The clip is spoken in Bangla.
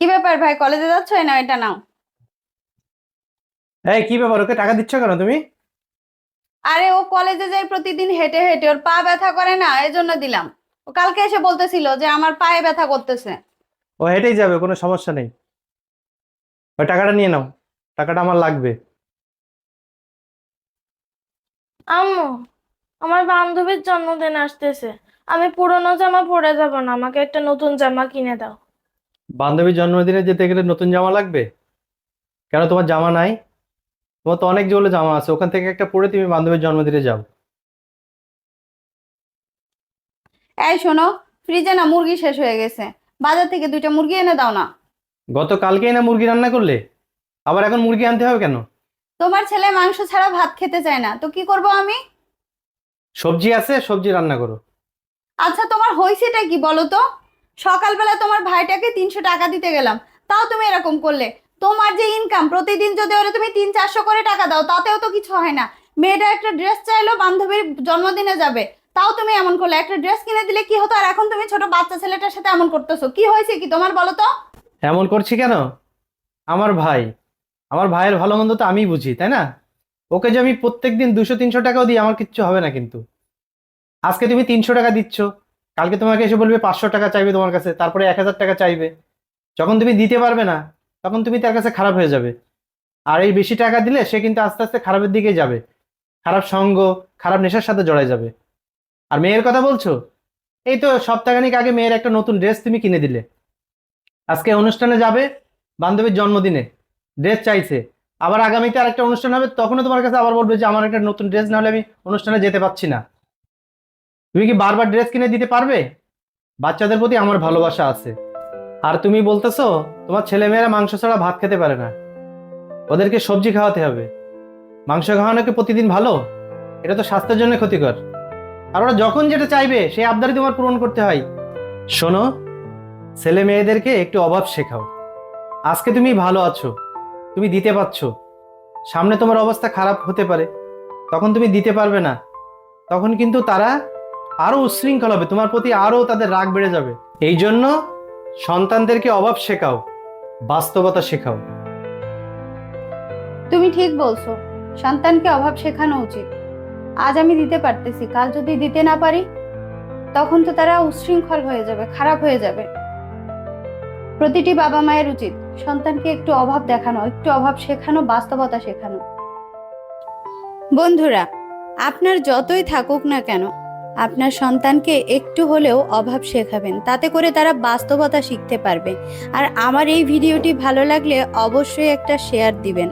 কি ব্যাপার ভাই, কলেজে যাচ্ছ? না, এটা নাও। এই কি ব্যাপার, ওকে টাকা দিচ্ছ কেন তুমি? আরে ও কলেজে যায় প্রতিদিন হেঁটে হেঁটে, ওর পা ব্যথা করে না, এজন্য দিলাম। ও কালকে এসে বলতেছিল যে আমার পায়ে ব্যথা করতেছে। ও হেঁটেই যাবে, কোনো সমস্যা নেই। ওই টাকাটা নিয়ে নাও, টাকাটা আমার লাগবে। আম্মু, আমার বান্ধবীর জন্মদিন আসতেছে। আমি পুরোনো জামা পরে যাব না, আমাকে একটা নতুন জামা কিনে দাও। বান্ধবীর জন্মদিনে যেতে গেলে নতুন জামা লাগবে? কেন, তোমার জামা নাই? তোমার তো অনেক যেগুলো জামা আছে, ওখান থেকে একটা পরে তুমি বান্ধবীর জন্মদিনে যাও। এই শোনো, ফ্রিজে না মুরগি শেষ হয়ে গেছে। বাজার থেকে 2টা মুরগি এনে দাও না। গতকালকেই না মুরগি রান্না করলে, আবার এখন মুরগি আনতে হবে কেন? তোমার ছেলে মাংস ছাড়া ভাত খেতে চায় না, তো কি করব আমি? সবজি আছে, সবজি রান্না করো। আচ্ছা, তোমার হয়েছেটা কি বলো তো? সকালবেলা তোমার ভাইটাকে 300 টাকা দিতে গেলাম, তাও তুমি এরকম করলে। তোমার যে ইনকাম, প্রতিদিন যদি ওরে তুমি 300-400 করে টাকা দাও, তাতেও তো কিছু হয় না। মেয়েটা একটা ড্রেস চাইলো, বান্ধবীর জন্মদিনে যাবে, তাও তুমি এমন করলে। একটা ড্রেস কিনে দিলে কি হতো, আর এখন তুমি ছোট বাচ্চা ছেলেটার সাথে এমন করতেছো, কি হয়েছে কি তোমার বলো তো? এমন করছি কেন? আমার ভাই, আমার ভাইয়ের ভালো মন্দ তো আমিই বুঝি, তাই না? ওকে যে আমি প্রত্যেকদিন 200-300 টাকাও দিই, আমার কিচ্ছু হবে না কিন্তু। আজকে তুমি 300 টাকা দিচ্ছ, কালকে তোমাকে এসে বলবে 500 টাকা চাইবে তোমার কাছে, তারপরে 1000 টাকা চাইবে। যখন তুমি দিতে পারবে না, তখন তুমি তার কাছে খারাপ হয়ে যাবে। আর এই বেশি টাকা দিলে সে কিন্তু আস্তে আস্তে খারাপের দিকে যাবে, খারাপ সঙ্গ, খারাপ নেশার সাথে জড়ায় যাবে। আর মেয়ের কথা বলছো, এই তো সপ্তাহখানিক আগে মেয়ের একটা নতুন ড্রেস তুমি কিনে দিলে। আজকে অনুষ্ঠানে যাবে, বান্ধবীর জন্মদিনে ড্রেস চাইছে। আবার আগামীতে আরেকটা অনুষ্ঠান হবে, তখনও তোমার কাছে আবার বলবে যে আমার একটা নতুন ড্রেস না হলে আমি অনুষ্ঠানে যেতে পারছি না। তুমি কি বারবার ড্রেস কিনে দিতে পারবে? বাচ্চাদের প্রতি আমার ভালোবাসা আছে। আর তুমি বলতেছো তোমার ছেলেমেয়েরা মাংস ছাড়া ভাত খেতে পারে না, ওদেরকে সবজি খাওয়াতে হবে। মাংস খাওয়ানো কি প্রতিদিন ভালো? এটা তো স্বাস্থ্যের জন্য ক্ষতিকর। আর ওরা যখন যেটা চাইবে সেই আবদারই তোমার পূরণ করতে হয়। শোনো, ছেলে মেয়েদেরকে একটু অভাব শেখাও। আজকে তুমি ভালো আছো, তুমি দিতে পারছো, সামনে তোমার অবস্থা খারাপ হতে পারে, তখন তুমি দিতে পারবে না। তখন কিন্তু তারা আরো উচ্ছৃঙ্খল হবে, তোমার প্রতি আরো তাদের রাগ বেড়ে যাবে। এই জন্য সন্তানদেরকে অভাব শেখাও, বাস্তবতা শেখাও। তুমি ঠিক বলছো, সন্তানকে অভাব শেখানো উচিত। আজ আমি দিতে পারতেছি, কাল যদি দিতে না পারি, তখন তো তারা উচ্ছৃঙ্খল হয়ে যাবে, খারাপ হয়ে যাবে। প্রতিটি বাবা মায়ের উচিত সন্তানকে একটু অভাব দেখানো, একটু অভাব শেখানো, বাস্তবতা শেখানো। বন্ধুরা, আপনার যতই থাকুক না কেন, আপনার সন্তানকে একটু হলেও অভাব শেখাবেন, তাতে করে তারা বাস্তবতা শিখতে পারবে। আর আমার এই ভিডিওটি ভালো লাগলে অবশ্যই একটা শেয়ার দিবেন।